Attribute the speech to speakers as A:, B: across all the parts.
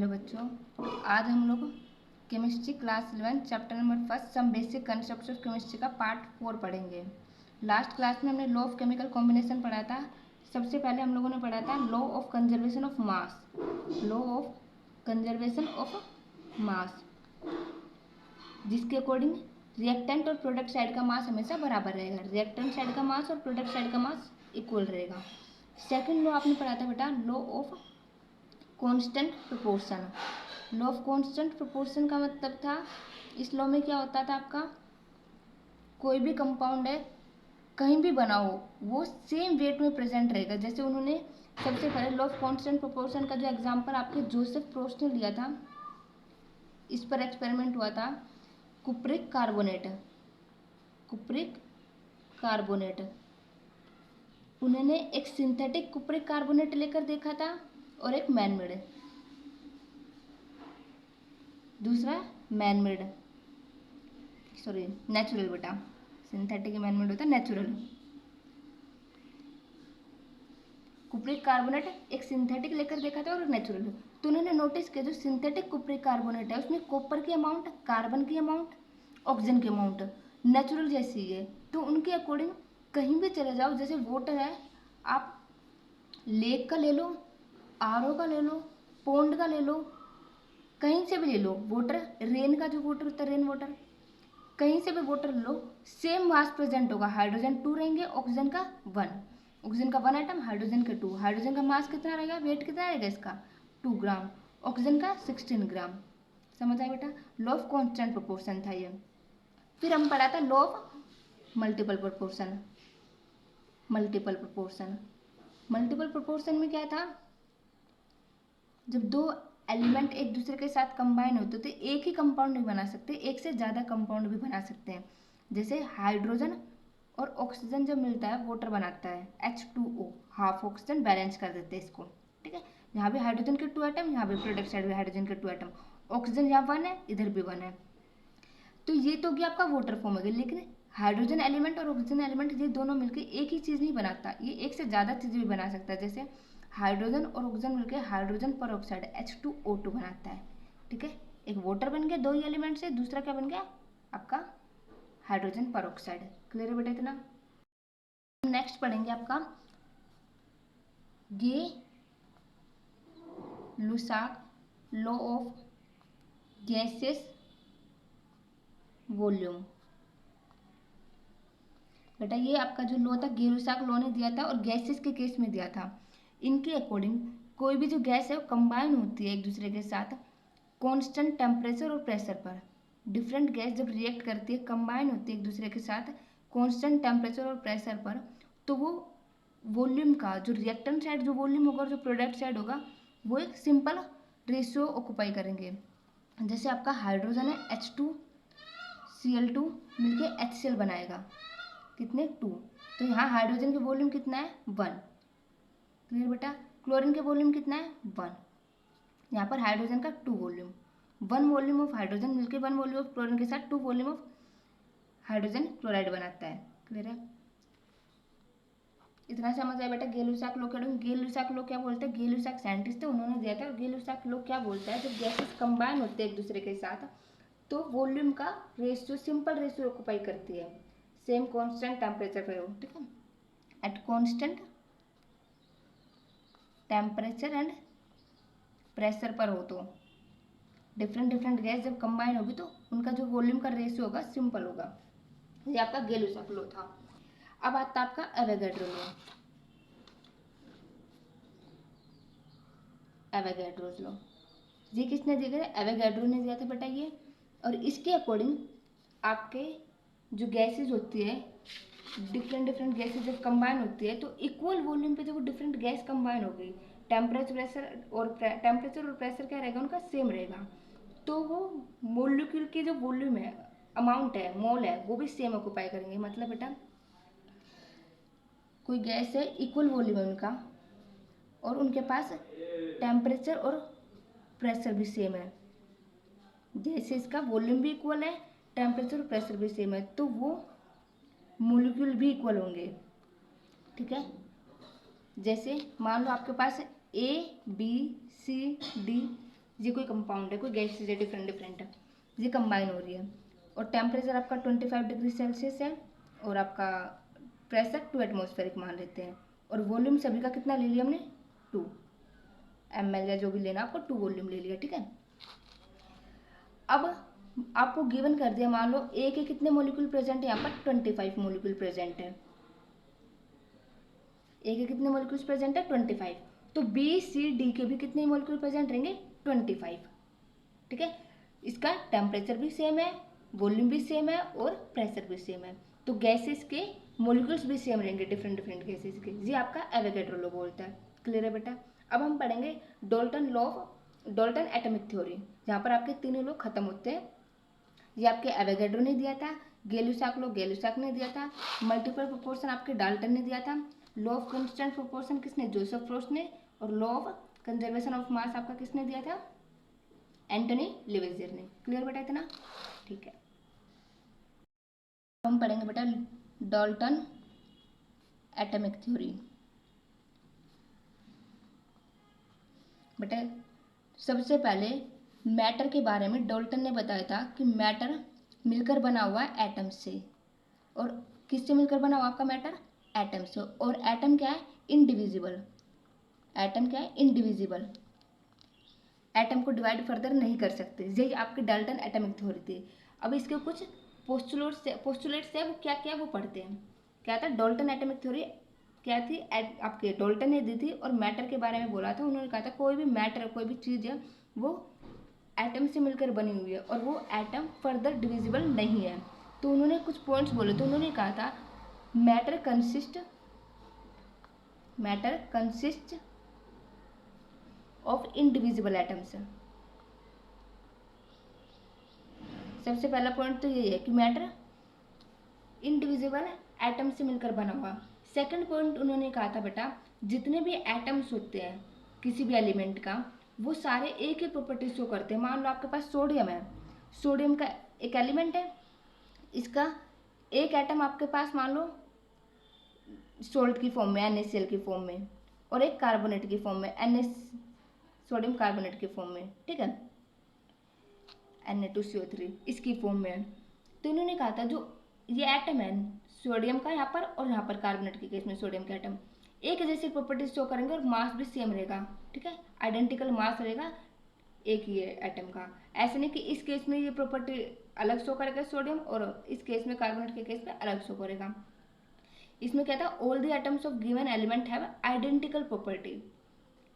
A: Hello बच्चों, आज हम लोग chemistry class 11 chapter number 1 some basic concepts of chemistry का पार्ट 4 पढ़ेंगे। लास्ट क्लास में हमने लॉ ऑफ केमिकल कॉम्बिनेशन पढ़ा था। सबसे पहले हम लोगों ने पढ़ा था law of conservation of mass. Law of conservation of mass, जिसके अकॉर्डिंग रिएक्टेंट और प्रोडक्ट साइड का मास हमेशा बराबर रहेगा। रिएक्टेंट साइड का मास और प्रोडक्ट साइड का मास इक्वल रहेगा। सेकेंड लॉ आपने पढ़ा था बेटा law of constant proportion. Law of constant proportion का मतलब था, इस लॉ में क्या होता था आपका, कोई भी कंपाउंड है कहीं भी बना हो वो सेम वेट में प्रेजेंट रहेगा। जैसे उन्होंने सबसे पहले लॉ ऑफ कांस्टेंट प्रोपोर्शन का जो एग्जांपल आपके जोसेफ प्रोस्ट ने लिया था, इस पर एक्सपेरिमेंट हुआ था कुप्रिक कार्बोनेट। कुप्रिक कार्बोनेट, उन्होंने एक सिंथेटिक कुप्रिक कार्बोनेट लेकर देखा था और एक मैन मेड, दूसरा मैन मेड सॉरी नेचुरल बेटा, सिंथेटिक मैन मेड होता है नेचुरल। कुप्रिक कार्बोनेट एक सिंथेटिक लेकर देखा था और नेचुरल। तो उन्होंने नोटिस किया जो सिंथेटिक कुप्रिक कार्बोनेट है उसमें कॉपर की अमाउंट, कार्बन की अमाउंट, ऑक्सीजन की अमाउंट नेचुरल जैसी है। तो उनके अकॉर्डिंग कहीं भी चले जाओ, जैसे वाटर है, आप लेक का ले लो, आरओ का ले लो, पोंड का ले लो, कहीं से भी ले लो वाटर, रेन का जो वाटर होता है रेन वाटर, कहीं से भी वाटर लो, सेम मास प्रेजेंट होगा। हाइड्रोजन 2 रहेंगे, ऑक्सीजन का 1, ऑक्सीजन का 1 आइटम, हाइड्रोजन का 2। हाइड्रोजन का मास कितना रहेगा, वेट कितना रहेगा इसका 2 ग्राम, ऑक्सीजन का 16 ग्राम। समझ आया बेटा, लॉ ऑफ कांस्टेंट प्रोपोर्शन था ये। फिर हम पढ़ा था law of multiple proportion. Multiple proportion, multiple proportion में क्या था, जब दो एलिमेंट एक दूसरे के साथ कंबाइन होते तो एक ही कंपाउंड नहीं बना सकते, एक से ज़्यादा कंपाउंड भी बना सकते हैं। जैसे हाइड्रोजन और ऑक्सीजन जब मिलता है वाटर बनाता है H2O, हाफ ऑक्सीजन बैलेंस कर देते हैं इसको, ठीक है। यहाँ भी हाइड्रोजन के 2 आइटम, यहाँ भी प्रोडक्ट साइड में हाइड्रोजन के 2 आइटम, ऑक्सीजन यहाँ 1 है, इधर भी 1 है। तो ये तो गया आपका वाटर फॉर्म हो गया, लेकिन हाइड्रोजन एलिमेंट और ऑक्सीजन एलिमेंट ये दोनों मिलकर एक ही चीज़ नहीं बनाता, ये एक से ज़्यादा चीज़ें भी बना सकता है। जैसे हाइड्रोजन और ऑक्सीजन मिलकर हाइड्रोजन पर ऑक्साइड H2O2 बनाता है, ठीक है। एक वाटर बन गया दो ही एलिमेंट से, दूसरा क्या बन गया आपका हाइड्रोजन पर ऑक्साइड। क्लियर है बेटा इतना। नेक्स्ट पढ़ेंगे आपका Gay Lussac law of gases volume. बेटा ये आपका जो लॉ था गे लुसाक लॉ ने दिया था और गैसेस के केस में दिया था। इनके अकॉर्डिंग कोई भी जो गैस है वो कंबाइन होती है एक दूसरे के साथ कांस्टेंट टेम्परेचर और प्रेशर पर। डिफरेंट गैस जब रिएक्ट करती है, कंबाइन होती है एक दूसरे के साथ कांस्टेंट टेम्परेचर और प्रेशर पर, तो वो वॉल्यूम का जो रिएक्टेंट साइड जो वॉल्यूम होगा और जो प्रोडक्ट साइड होगा वो एक सिंपल रेशियो ऑक्यूपाई करेंगे। जैसे आपका हाइड्रोजन है H2Cl2 मिलके HCl बनाएगा, कितने 2। तो यहाँ हाइड्रोजन का वॉल्यूम कितना है 1। क्लियर बेटा। क्लोरीन का वॉल्यूम कितना है 1। यहाँ पर हाइड्रोजन का 2 वॉल्यूम, 1 वॉल्यूम ऑफ हाइड्रोजन मिलकर 1 वॉल्यूम ऑफ क्लोरीन के साथ 2 वॉल्यूम ऑफ हाइड्रोजन क्लोराइड बनाता है। क्लियर है, इतना समझ आया बेटा। गे लुसाक लॉ क्या, गे लुसाक लॉ क्या बोलते हैं, गे लुसाक साइंटिस्ट थे उन्होंने दिया था। गे लुसाक लॉ क्या बोलता है, जब गैसेस कंबाइन होते हैं एक दूसरे के साथ तो वॉल्यूम का रेशियो सिंपल रेशियो ऑक्यूपाई करती है, सेम कांस्टेंट टेम्परेचर पर हो, ठीक है। At constant temperature and pressure पर हो तो डिफरेंट गैस जब कंबाइन होगी तो उनका जो वॉल्यूम का रेशियो होगा सिंपल होगा। ये आपका गे लुसाक लॉ था। अब आता है आपका एवोगैड्रो लॉ। एवोगैड्रोस लॉ ये किसने दिया था, एवोगैड्रो ने दिया था बेटा ये। और इसके अकॉर्डिंग आपके जो गैसेज होती है, डिफरेंट गैसेज जब कंबाइन होती है तो इक्वल वॉल्यूम पे जब वो डिफरेंट गैस कंबाइन हो गई, टेम्परेचर और प्रेशर क्या रहेगा उनका सेम रहेगा, तो वो मोलिक्यूल की जो वॉल्यूम है, अमाउंट है, मोल है, वो भी सेम ऑक्यूपाई करेंगे। मतलब बेटा कोई गैस है, इक्वल वॉल्यूम है उनका और उनके पास टेम्परेचर और प्रेशर भी सेम है, जैसे इसका वॉल्यूम भी इक्वल है, टेम्परेचर और प्रेशर भी सेम है, तो वो मोलिक्यूल भी इक्वल होंगे, ठीक है। जैसे मान लो आपके पास A B C D ये कोई कंपाउंड है, कोई गैसेज है डिफरेंट डिफरेंट, ये कंबाइन हो रही है। और टेम्परेचर आपका 25 डिग्री सेल्सियस है और आपका प्रेशर 2 एटमॉस्फेरिक मान लेते हैं। और वॉल्यूम सभी का कितना ले लिया हमने, 2 ml या जो भी लेना आपको 2 वॉल्यूम ले लिया, ठीक है। अब आपको गिवन कर दिया, मान लो ए के कितने मॉलिक्यूल प्रेजेंट है, यहाँ पर 25 मॉलिक्यूल प्रेजेंट है। ए के कितने मॉलिक्यूल्स प्रेजेंट है, 25। तो बी सी डी के भी कितने मॉलिक्यूल प्रेजेंट रहेंगे, 25, ठीक है। इसका टेम्परेचर भी सेम है, वॉल्यूम भी सेम है और प्रेशर भी सेम है। तो गैसेस के मॉलिक्यूल्स भी सेम रहेंगे, डिफरेंट डिफरेंट गैसेस के। ये आपका एवोगैड्रो लॉ बोलता है। क्लियर है बेटा। अब हम पढ़ेंगे Dalton law, Dalton atomic theory, जहाँ पर आपके तीनों लॉ खत्म होते हैं। ये आपके एवोगैड्रो ने दिया था, गै-लुसाक लॉ गै-लुसाक ने दिया था, मल्टीपल प्रोपोर्शन आपके डाल्टन ने दिया था, लॉ ऑफ कांस्टेंट प्रोपोर्शन किसने, जोसेफ फ्रोस्ट ने, और law of conservation of mass आपका किसने दिया था, एंटोनी लेवेजियर ने। क्लियर बेटा इतना, ठीक है। हम पढ़ेंगे बेटा डाल्टन एटॉमिक थ्योरी। बेटा सबसे पहले मैटर के बारे में डाल्टन ने बताया था कि मैटर मिलकर बना हुआ है एटम से। और किससे मिलकर बना हुआ आपका मैटर, एटम से। और एटम क्या है, इंडिविजिबल। एटम क्या है, इंडिविजिबल। एटम को डिवाइड फर्दर नहीं कर सकते। यही आपकी डाल्टन एटॉमिक थ्योरी थी। अब इसके कुछ पोस्टुलेट्स है, वो क्या क्या वो पढ़ते हैं। क्या था, डाल्टन एटॉमिक थ्योरी क्या थी, आपके डाल्टन ने दी थी। और मैटर के बारे में बोला था, उन्होंने कहा था कोई भी मैटर, कोई भी चीज़ है वो एटम से मिलकर बनी हुई है और वो एटम फर्दर डिविजिबल नहीं है। तो उन्होंने कुछ पॉइंट्स बोले। तो उन्होंने कहा था matter consist of indivisible atoms. सबसे पहला पॉइंट तो यही है कि मैटर इनडिविजिबल एटम से मिलकर बना हुआ। सेकंड पॉइंट उन्होंने कहा था बेटा जितने भी एटम्स होते हैं किसी भी एलिमेंट का, वो सारे एक ही प्रॉपर्टी शो करते हैं। मान लो आपके पास सोडियम है, सोडियम का एक एलिमेंट है, इसका एक एटम आपके पास मान लो सोल्ट की फॉर्म में, NaCl की फॉर्म में, और एक कार्बोनेट की फॉर्म में, सोडियम कार्बोनेट की फॉर्म में, ठीक है, Na2CO3 इसकी फॉर्म में है। तो इन्होंने कहा था जो ये एटम है सोडियम का यहाँ पर और यहाँ पर कार्बोनेट के केस में सोडियम का एटम एक जैसी प्रॉपर्टीज शो करेंगे और मास भी सेम रहेगा, ठीक है, आइडेंटिकल मास रहेगा एक ही एटम का। ऐसे नहीं कि इस केस में ये प्रॉपर्टी अलग शो करेगा सोडियम और इस केस में कार्बोनेट के केस में अलग शो करेगा। इसमें क्या था, all the atoms of given element have identical property,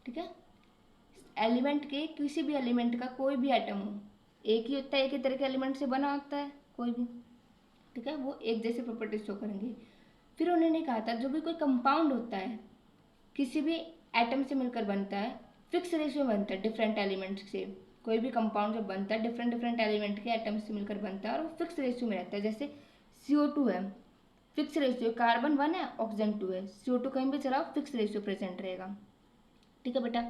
A: ठीक है। एलिमेंट के किसी भी एलिमेंट का कोई भी एटम हो, एक ही होता है, एक ही तरह के एलिमेंट से बना होता है कोई भी, ठीक है, वो एक जैसे प्रॉपर्टीज शो करेंगे। फिर उन्होंने कहा था जो भी कोई कंपाउंड होता है किसी भी एटम से मिलकर बनता है, फिक्स रेशियो में बनता है डिफरेंट एलिमेंट्स से। कोई भी कंपाउंड जब बनता है डिफरेंट डिफरेंट एलिमेंट के एटम से मिलकर बनता है और वो फिक्स रेशियो में रहता है। जैसे CO2 है, फिक्स रेशियो, कार्बन 1 है, ऑक्सीजन 2 है, CO2 कहीं भी चलाओ फिक्स रेशियो प्रेजेंट रहेगा, ठीक है बेटा।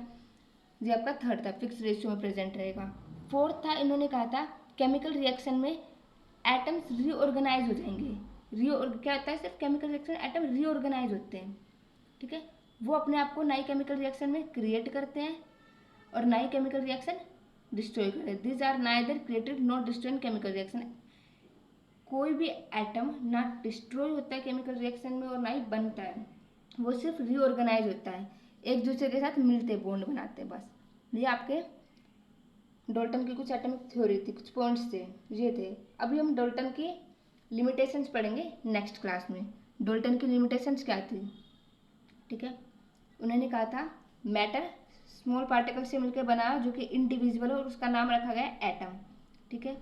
A: ये आपका थर्ड था, फिक्स रेशियो में प्रेजेंट रहेगा। फोर्थ था, इन्होंने कहा था केमिकल रिएक्शन में एटम्स रीऑर्गेनाइज हो जाएंगे। क्या होता है, सिर्फ केमिकल रिएक्शन एटम रीऑर्गेनाइज होते हैं, ठीक है, वो अपने आप को नई केमिकल रिएक्शन में क्रिएट करते हैं और नई केमिकल रिएक्शन डिस्ट्रॉय करते हैं। This are neither created not destroy chemical reaction. कोई भी एटम ना डिस्ट्रॉय होता है केमिकल रिएक्शन में और ना ही बनता है, वो सिर्फ रीऑर्गेनाइज होता है, एक दूसरे के साथ मिलते बॉन्ड बनाते हैं बस। ये आपके डाल्टन की कुछ एटॉमिक थ्योरी थी, कुछ पॉइंट्स थे, ये थे। अभी हम डाल्टन की लिमिटेशंस पढ़ेंगे नेक्स्ट क्लास में। डाल्टन की लिमिटेशंस क्या थी, ठीक है। उन्होंने कहा था मैटर स्मॉल पार्टिकल से मिलकर बना जो कि इनडिविजिबल है और उसका नाम रखा गया एटम, ठीक है।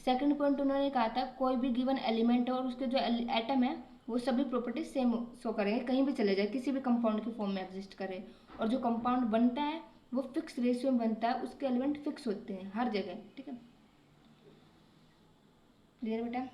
A: सेकंड पॉइंट उन्होंने कहा था कोई भी गिवन एलिमेंट है और उसके जो एटम है वो सभी प्रॉपर्टीज सेम शो करेंगे, कहीं भी चले जाए, किसी भी कंपाउंड की फॉर्म में एग्जिस्ट करे। और जो कंपाउंड बनता है वो फिक्स रेशियो में बनता है, उसके एलिमेंट फिक्स होते हैं हर जगह, ठीक है। क्लियर बेटा।